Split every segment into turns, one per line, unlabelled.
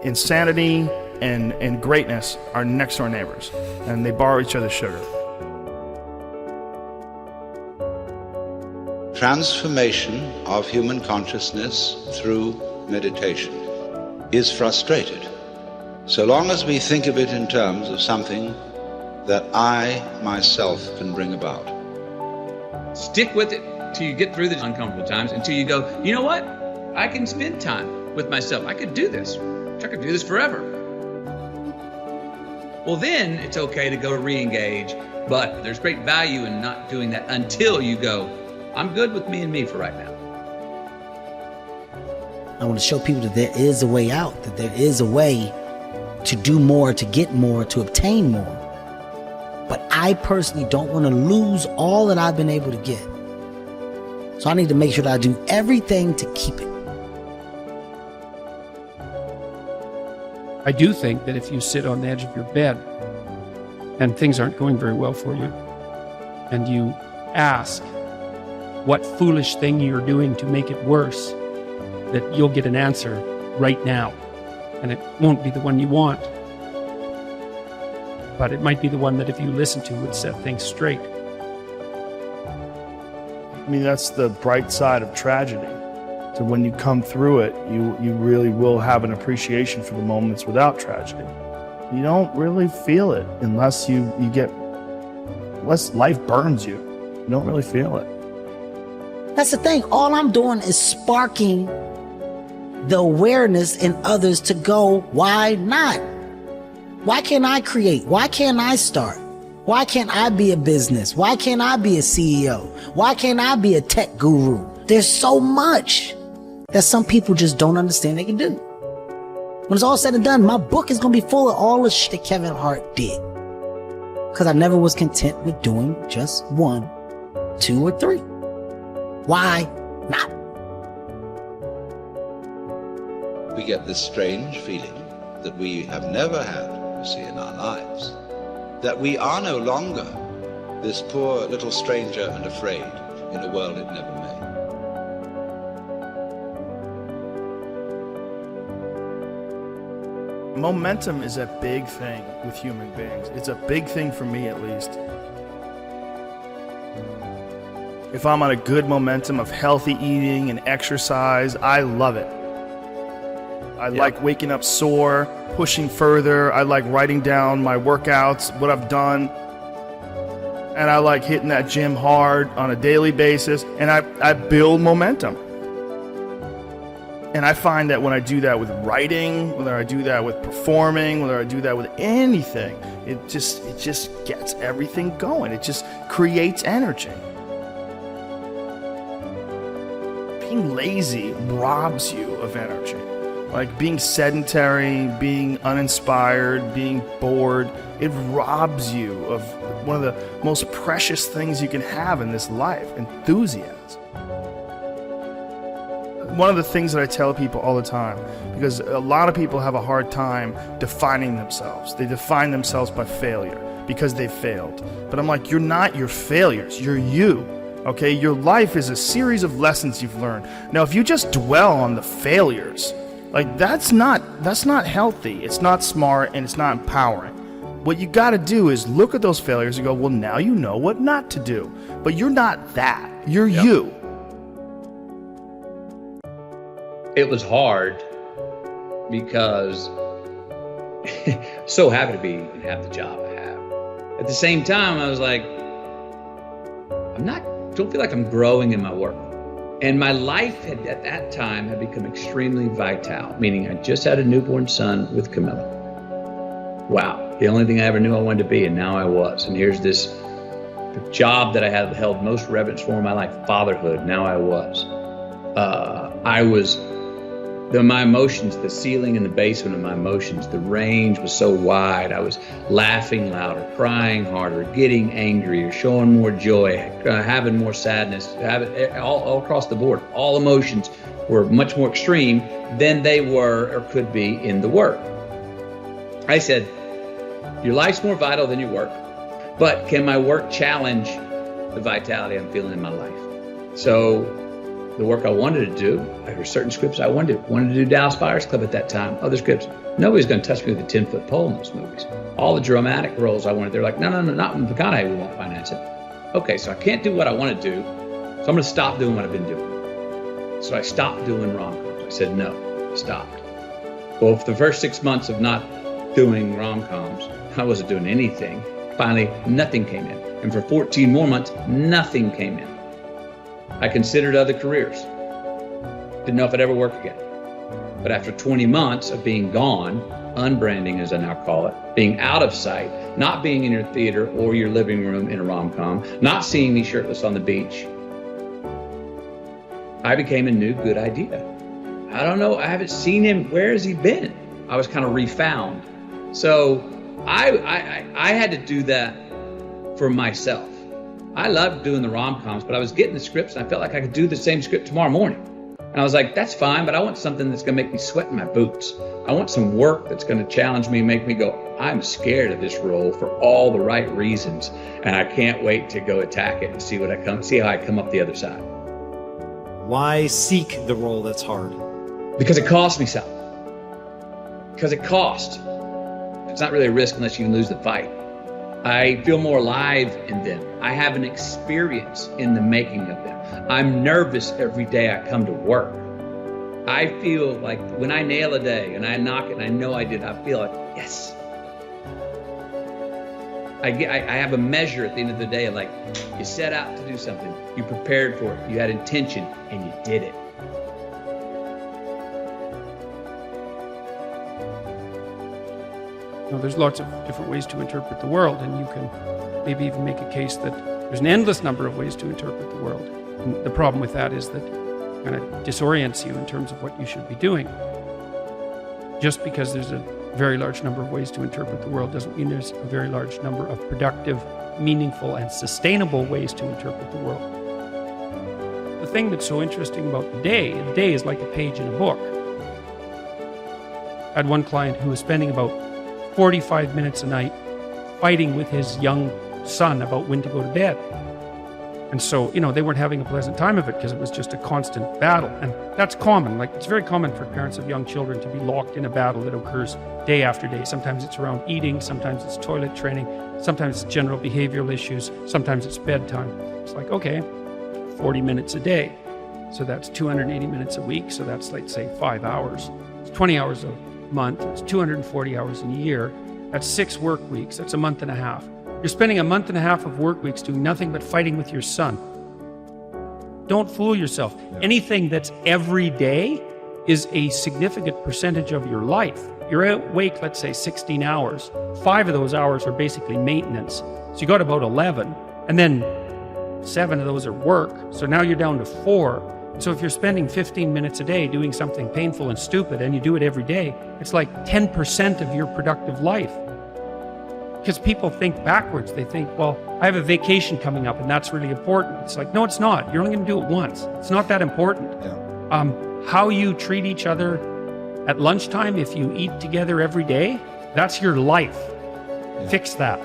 Insanity and greatness are next door neighbors, and they borrow each other's sugar.
Transformation of human consciousness through meditation is frustrated so long as we think of it in terms of something that I myself can bring about.
Stick with it till you get through the uncomfortable times, until you go, you know what? I can spend time with myself. I could do this. I could do this forever. Well, then it's okay to go re-engage, but there's great value in not doing that until you go, I'm good with me and me for right now.
I want to show people that there is a way out, that there is a way to do more, to get more, to obtain more. But I personally don't want to lose all that I've been able to get. So I need to make sure that I do everything to keep it.
I do think that if you sit on the edge of your bed and things aren't going very well for you, and you ask what foolish thing you're doing to make it worse, that you'll get an answer right now. And it won't be the one you want, but it might be the one that if you listen to would set things straight.
I mean, that's the bright side of tragedy. So when you come through it, you really will have an appreciation for the moments without tragedy. You don't really feel it unless unless life burns you. You don't really feel it.
That's the thing. All I'm doing is sparking the awareness in others to go, why not? Why can't I create? Why can't I start? Why can't I be a business? Why can't I be a CEO? Why can't I be a tech guru? There's so much that some people just don't understand they can do. When it's all said and done, my book is going to be full of all the shit that Kevin Hart did. Because I never was content with doing just 1, 2, or 3. Why not?
We get this strange feeling that we have never had, you see, in our lives, that we are no longer this poor little stranger and afraid in a world it never made.
Momentum is a big thing with human beings. It's a big thing for me, at least. If I'm on a good momentum of healthy eating and exercise, I love it. I like waking up sore, pushing further. I like writing down my workouts, what I've done. And I like hitting that gym hard on a daily basis. And I build momentum. And I find that when I do that with writing, whether I do that with performing, whether I do that with anything, it just gets everything going. It just creates energy. Being lazy robs you of energy. Like being sedentary, being uninspired, being bored, it robs you of one of the most precious things you can have in this life, enthusiasm. One of the things that I tell people all the time, because a lot of people have a hard time defining themselves. They define themselves by failure because they failed. But I'm like, you're not your failures, you're you. Okay, your life is a series of lessons you've learned. Now, if you just dwell on the failures, like that's not healthy, it's not smart, and it's not empowering. What you got to do is look at those failures and go, well, now you know what not to do. But you're not that, you're you.
It was hard because so happy to be and have the job I have. At the same time, I was like, don't feel like I'm growing in my work. And my life at that time had become extremely vital, meaning I just had a newborn son with Camilla. Wow, the only thing I ever knew I wanted to be, and now I was. And here's this job that I had held most reverence for in my life, fatherhood, now I was. My emotions, the ceiling and the basement of my emotions, the range was so wide. I was laughing louder, crying harder, getting angrier, showing more joy, having more sadness, all across the board. All emotions were much more extreme than they were or could be in the work. I said, your life's more vital than your work, but can my work challenge the vitality I'm feeling in my life? So the work I wanted to do. There were certain scripts I wanted to do Dallas Buyers Club at that time, other scripts. Nobody's going to touch me with a 10-foot pole in those movies. All the dramatic roles I wanted, they're like, no, not in McConaughey, we won't finance it. Okay, so I can't do what I want to do, so I'm going to stop doing what I've been doing. So I stopped doing rom-coms. I said no, I stopped. Well, for the first 6 months of not doing rom-coms, I wasn't doing anything. Finally, nothing came in. And for 14 more months, nothing came in. I considered other careers. Didn't know if I'd ever work again. But after 20 months of being gone, unbranding as I now call it, being out of sight, not being in your theater or your living room in a rom-com, not seeing me shirtless on the beach, I became a new good idea. I don't know, I haven't seen him, where has he been? I was kind of refound. So I had to do that for myself. I loved doing the rom-coms, but I was getting the scripts and I felt like I could do the same script tomorrow morning. And I was like, that's fine, but I want something that's gonna make me sweat in my boots. I want some work that's gonna challenge me, make me go, I'm scared of this role for all the right reasons. And I can't wait to go attack it and see how I come up the other side.
Why seek the role that's hard?
Because it costs me something. Because it costs. It's not really a risk unless you can lose the fight. I feel more alive in them. I have an experience in the making of them. I'm nervous every day I come to work. I feel like when I nail a day and I knock it and I know I did, I feel like, yes. I have a measure at the end of the day of like, you set out to do something, you prepared for it, you had intention, and you did it.
There's lots of different ways to interpret the world, and you can maybe even make a case that there's an endless number of ways to interpret the world. And the problem with that is that it kind of disorients you in terms of what you should be doing. Just because there's a very large number of ways to interpret the world doesn't mean there's a very large number of productive, meaningful, and sustainable ways to interpret the world. The thing that's so interesting about the day is like a page in a book. I had one client who was spending about 45 minutes a night fighting with his young son about when to go to bed. And so, they weren't having a pleasant time of it because it was just a constant battle. And that's common. Like, it's very common for parents of young children to be locked in a battle that occurs day after day. Sometimes it's around eating, sometimes it's toilet training, sometimes it's general behavioral issues, sometimes it's bedtime. It's like, okay, 40 minutes a day. So that's 280 minutes a week. So that's, let's say, 5 hours. It's 20 hours a month. It's 240 hours in a year. That's 6 work weeks. That's a month and a half. You're spending a month and a half of work weeks doing nothing but fighting with your son. Don't fool yourself. Anything that's every day is a significant percentage of your life. You're awake, let's say 16 hours. 5 of those hours are basically maintenance. So you got about 11, and then 7 of those are work. So now you're down to 4. So if you're spending 15 minutes a day doing something painful and stupid, and you do it every day, it's like 10% of your productive life. Because people think backwards. They think, well, I have a vacation coming up and that's really important. It's like, no, it's not. You're only going to do it once. It's not that important. Yeah. How you treat each other at lunchtime, if you eat together every day, that's your life. Yeah. Fix that.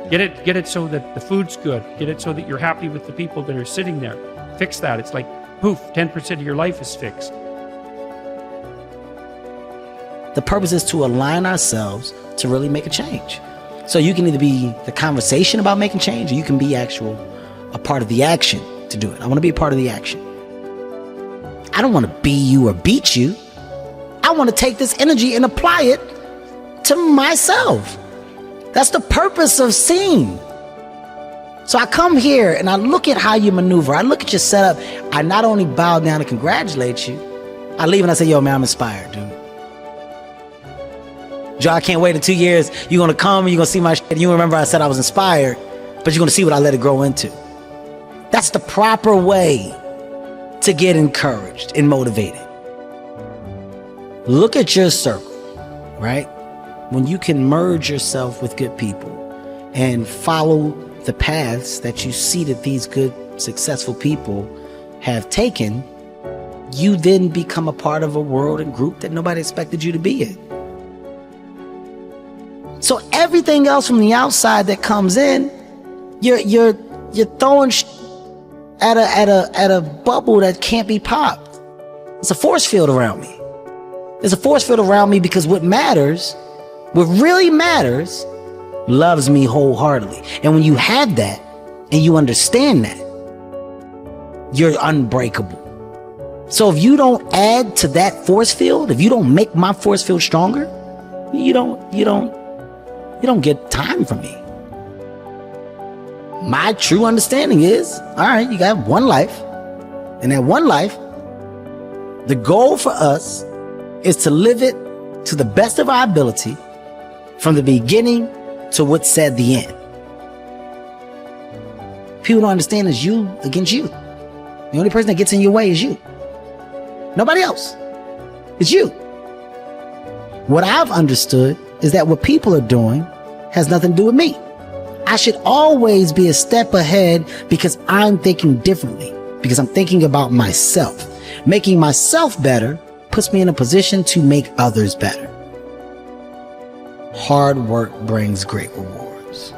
Yeah. Get it so that the food's good. Get it so that you're happy with the people that are sitting there. Fix that. It's like, poof, 10% of your life is fixed.
The purpose is to align ourselves to really make a change. So you can either be the conversation about making change, or you can be a part of the action to do it. I want to be a part of the action. I don't want to be you or beat you. I want to take this energy and apply it to myself. That's the purpose of seeing. So I come here and I look at how you maneuver. I look at your setup. I not only bow down and congratulate you, I leave and I say, yo, man, I'm inspired, dude. Joe, I can't wait in 2 years. You're going to come and you're going to see my shit. You remember I said I was inspired, but you're going to see what I let it grow into. That's the proper way to get encouraged and motivated. Look at your circle, right? When you can merge yourself with good people and follow the paths that you see that these good, successful people have taken, you then become a part of a world and group that nobody expected you to be in. So everything else from the outside that comes in, you're throwing at a bubble that can't be popped. It's a force field around me. There's a force field around me because what really matters, loves me wholeheartedly. And when you have that and you understand that, you're unbreakable. So if you don't add to that force field, if you don't make my force field stronger, you don't get time from me. My true understanding is, all right, you got one life. And that one life, the goal for us is to live it to the best of our ability from the beginning to what's said the end. People don't understand it's you against you. The only person that gets in your way is you. Nobody else. It's you. What I've understood is that what people are doing has nothing to do with me. I should always be a step ahead because I'm thinking differently, because I'm thinking about myself. Making myself better puts me in a position to make others better. Hard work brings great rewards.